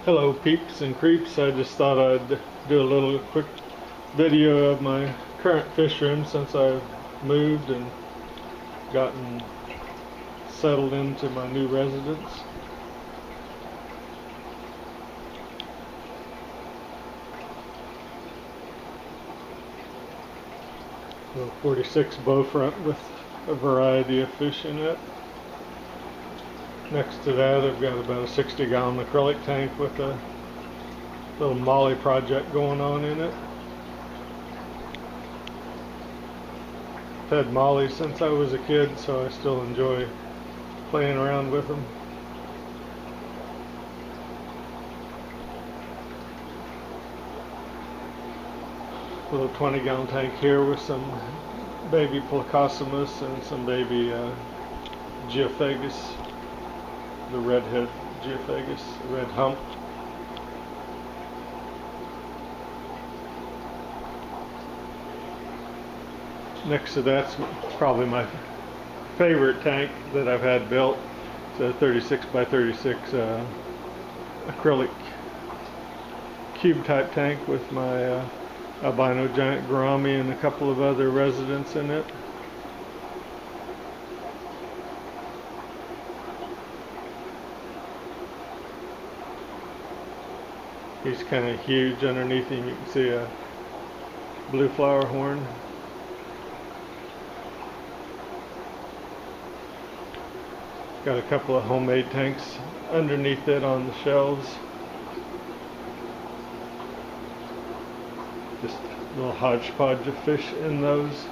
Hello peeps and creeps, I just thought I'd do a little quick video of my current fish room since I've moved and gotten settled into my new residence. A 46 bow front with a variety of fish in it. Next to that I've got about a 60-gallon acrylic tank with a little molly project going on in it. I've had mollies since I was a kid, so I still enjoy playing around with them. A little 20-gallon tank here with some baby Plecostomus and some baby Geophagus, the redhead Geophagus, red hump. Next to that's probably my favorite tank that I've had built. It's a 36 by 36 acrylic cube type tank with my albino giant gourami and a couple of other residents in it. He's kind of huge. Underneath him you can see a blue flower horn. Got a couple of homemade tanks underneath it on the shelves. Just a little hodgepodge of fish in those.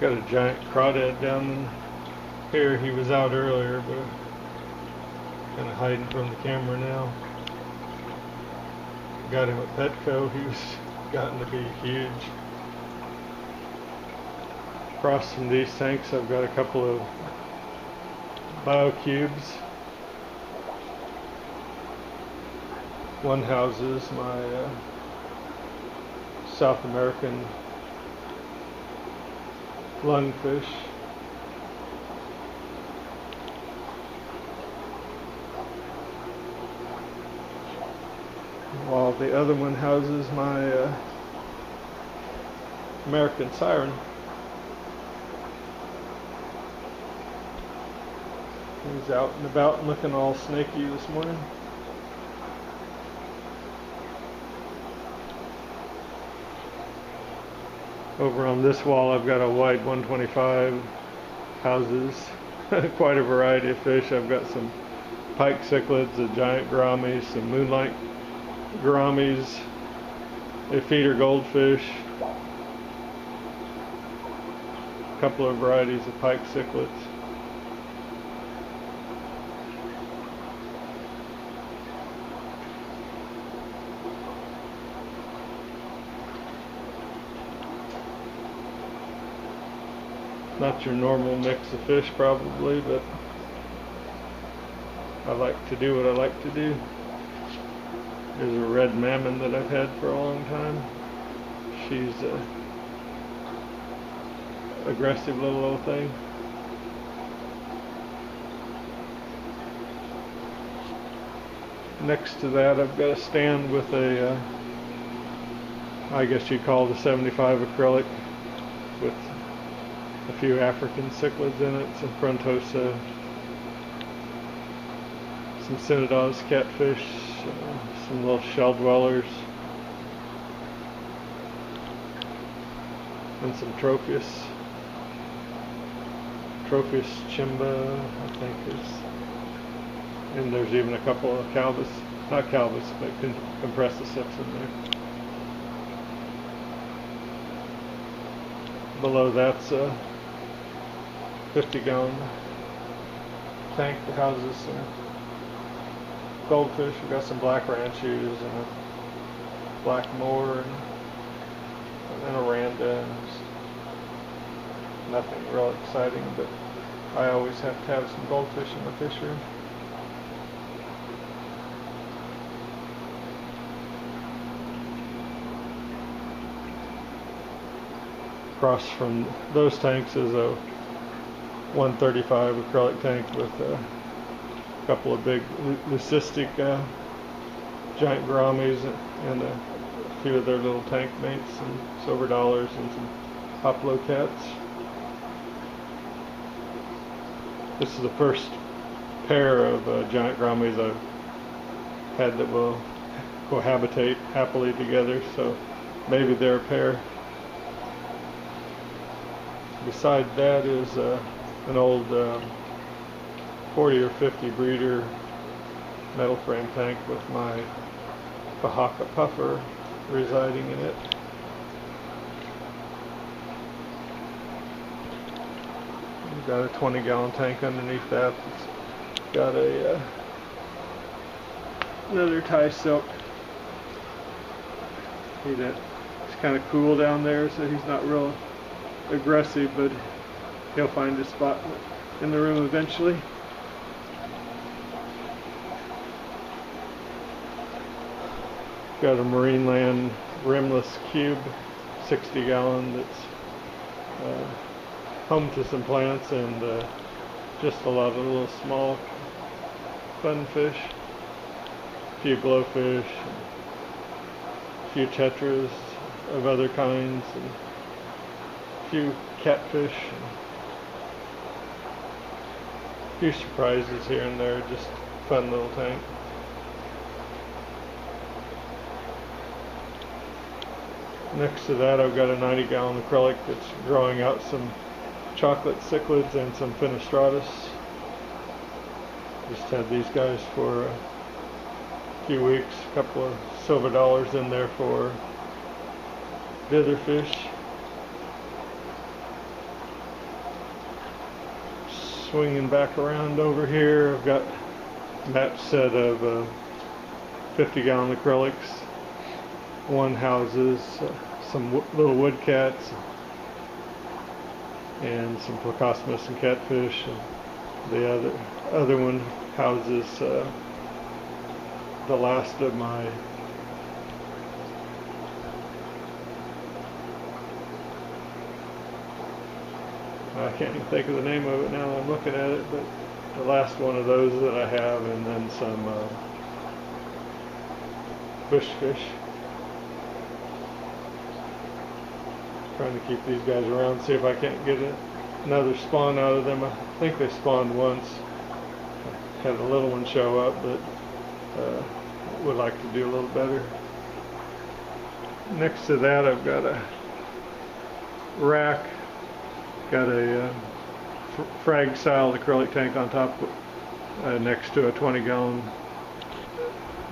Got a giant crawdad down here. He was out earlier, but kind of hiding from the camera now. Got him at Petco. He was gotten to be huge. Across from these tanks I've got a couple of biocubes. One houses my South American lungfish. While the other one houses my American siren. He's out and about looking all snaky this morning. Over on this wall I've got a wide 125 houses. Quite a variety of fish. I've got some pike cichlids, a giant gouramis, some moonlight gouramis, a feeder goldfish, a couple of varieties of pike cichlids. Not your normal mix of fish probably, but I like to do what I like to do. There's a red mammon that I've had for a long time. She's a aggressive little thing. Next to that I've got a stand with a I guess you'd call it a 75 acrylic with a few African cichlids in it, some frontosa, some Synodos catfish, some little shell dwellers, and some Tropheus. Tropheus chimba, I think is, and there's even a couple of calvus, not calvus, but compressiceps in there. Below that's a 50-gallon tank that houses some goldfish. We've got some black ranchus and a black moor and a randa. And nothing real exciting, but I always have to have some goldfish in my fish room. Across from those tanks is a 135 acrylic tank with a couple of big leucistic giant gouramis and a few of their little tank mates, and silver dollars and some hoplo cats. This is the first pair of giant gouramis I've had that will cohabitate happily together, so maybe they're a pair. Beside that is an old 40 or 50 breeder metal frame tank with my Bahaka puffer residing in it. We've got a 20-gallon tank underneath that. It's got a leather tie silk. It's kind of cool down there, so he's not real aggressive, but he'll find a spot in the room eventually. Got a Marineland rimless cube, 60-gallon, that's home to some plants and just a lot of little small fun fish, a few glowfish, a few tetras of other kinds, and a few catfish, and a few surprises here and there. Just fun little tank. Next to that, I've got a 90-gallon acrylic that's growing out some chocolate cichlids and some fenestratus. Just had these guys for a few weeks. A couple of silver dollars in there for ditherfish. Swinging back around over here, I've got a match set of 50-gallon acrylics. One houses some little wood cats and some Plecostomus and catfish, and the other one houses the last of my I can't even think of the name of it now that I'm looking at it, but the last one of those that I have, and then some bush fish. Trying to keep these guys around, see if I can't get another spawn out of them. I think they spawned once. Had a little one show up, but would like to do a little better. Next to that, I've got a rack. Got a frag style acrylic tank on top next to a 20-gallon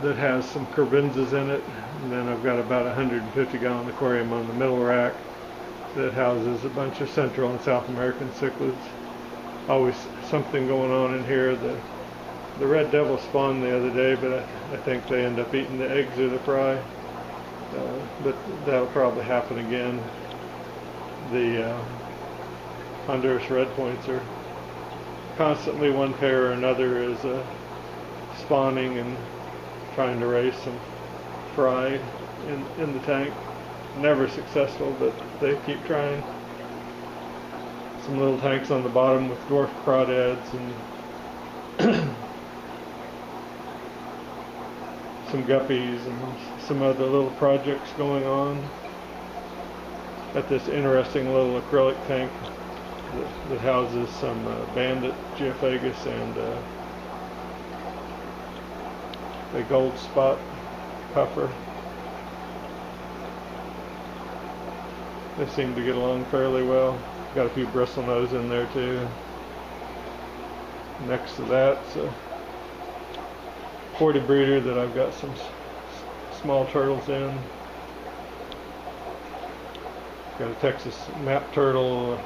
that has some Corbinzas in it. And then I've got about a 150-gallon aquarium on the middle rack that houses a bunch of Central and South American cichlids. Always something going on in here. The red devil spawned the other day, but I think they end up eating the eggs or the fry. But that'll probably happen again. The Honduras red points are constantly, one pair or another is spawning and trying to raise some fry in the tank. Never successful, but they keep trying. Some little tanks on the bottom with dwarf crawdads and some guppies and some other little projects going on. Got this interesting little acrylic tank that houses some bandit geophagus and a gold spot puffer. They seem to get along fairly well. Got a few bristlenose in there too. Next to that's a 40 breeder that I've got some small turtles in. Got a Texas map turtle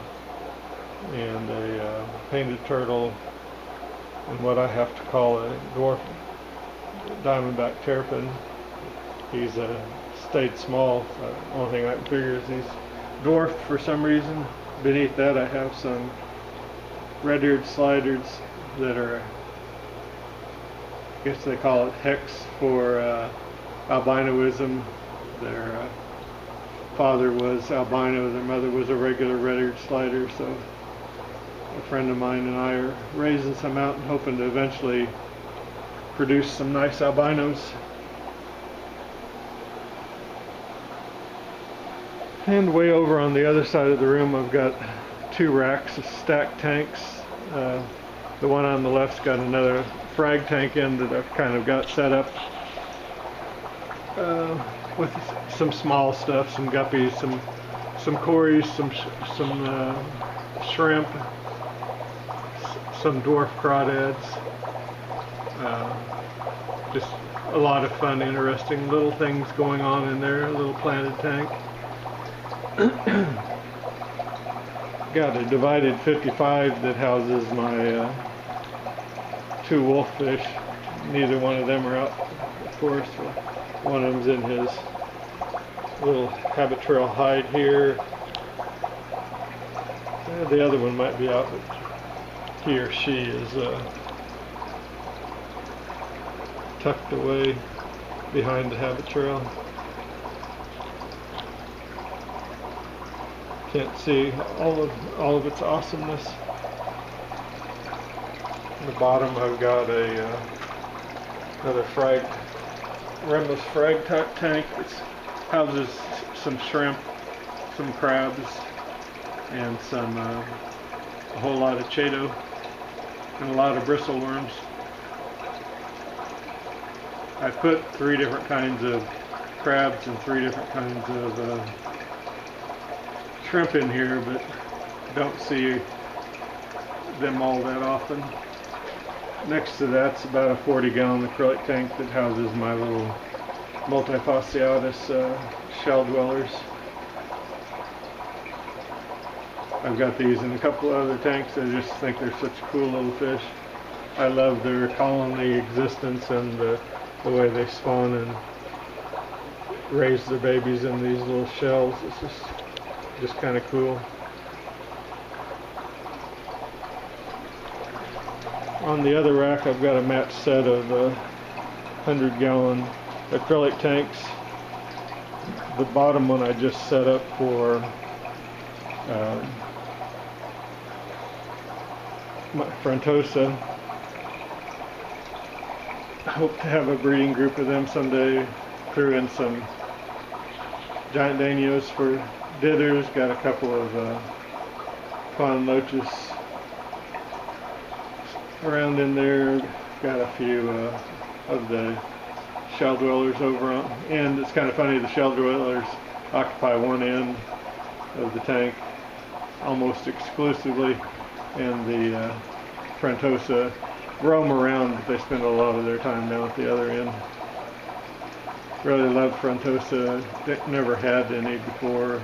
and a painted turtle and what I have to call a dwarf diamondback terrapin. He's stayed small. The only thing I can figure is he's dwarfed for some reason. Beneath that I have some red-eared sliders that are, I guess they call it hex for albinoism. Their father was albino, their mother was a regular red-eared slider, so A friend of mine and I are raising some out and hoping to eventually produce some nice albinos. And way over on the other side of the room I've got 2 racks of stacked tanks. The one on the left's got another frag tank in that I've kind of got set up with some small stuff, some guppies, some cories, some shrimp, some dwarf crawdads. Just a lot of fun, interesting little things going on in there, a little planted tank. Got a divided 55 that houses my 2 wolffish. Neither one of them are out, of course. One of them's in his little habit trail hide here. The other one might be out, but he or she is tucked away behind the habit trail. Can't see all of its awesomeness. On the bottom I've got another rimless frag tank that houses some shrimp, some crabs, and a whole lot of chaeto and a lot of bristleworms. I put 3 different kinds of crabs and 3 different kinds of shrimp in here, but don't see them all that often. Next to that's about a 40-gallon acrylic tank that houses my little multifasciatus shell dwellers. I've got these in a couple of other tanks. I just think they're such cool little fish. I love their colony existence and the way they spawn and raise their babies in these little shells. It's just kind of cool. On the other rack I've got a matched set of 100-gallon acrylic tanks. The bottom one I just set up for my Frontosa. I hope to have a breeding group of them someday. Threw in some giant danios for dithers. Got a couple of fawn loaches around in there. Got a few of the shell dwellers over on, and it's kind of funny, the shell dwellers occupy one end of the tank almost exclusively, and the Frontosa roam around, but they spend a lot of their time down at the other end. Really love Frontosa. Never had any before.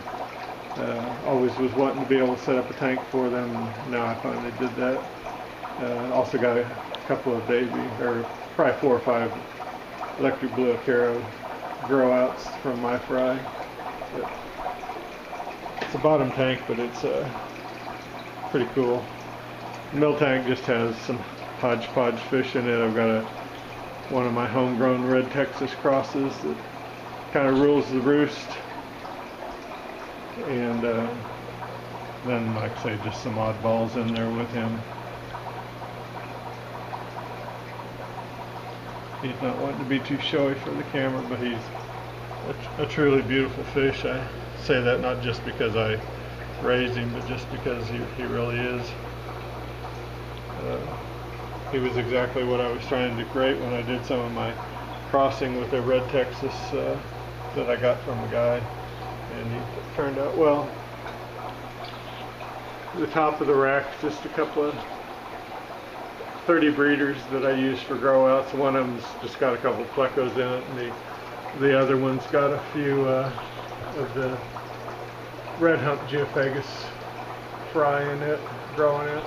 Always was wanting to be able to set up a tank for them, and now I finally did that. Also got a couple of probably 4 or 5 electric blue Acaro grow outs from my fry. But it's a bottom tank, but it's pretty cool. The middle tank just has some hodgepodge fish in it. I've got one of my homegrown red Texas crosses that kind of rules the roost, and then, like I say, just some oddballs in there with him. He's not wanting to be too showy for the camera, but he's a truly beautiful fish. I say that not just because I raised him, but just because he really is. He was exactly what I was trying to create when I did some of my crossing with a red Texas that I got from a guy, and he turned out well. The top of the rack, just a couple of 30 breeders that I use for grow outs. One of them's just got a couple of plecos in it, and the other one's got a few of the red hump geophagus fry in it, growing it.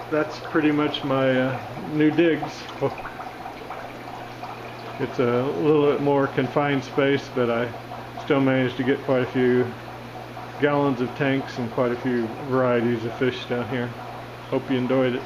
That's pretty much my new digs. It's a little bit more confined space, but I still managed to get quite a few gallons of tanks and quite a few varieties of fish down here. Hope you enjoyed it.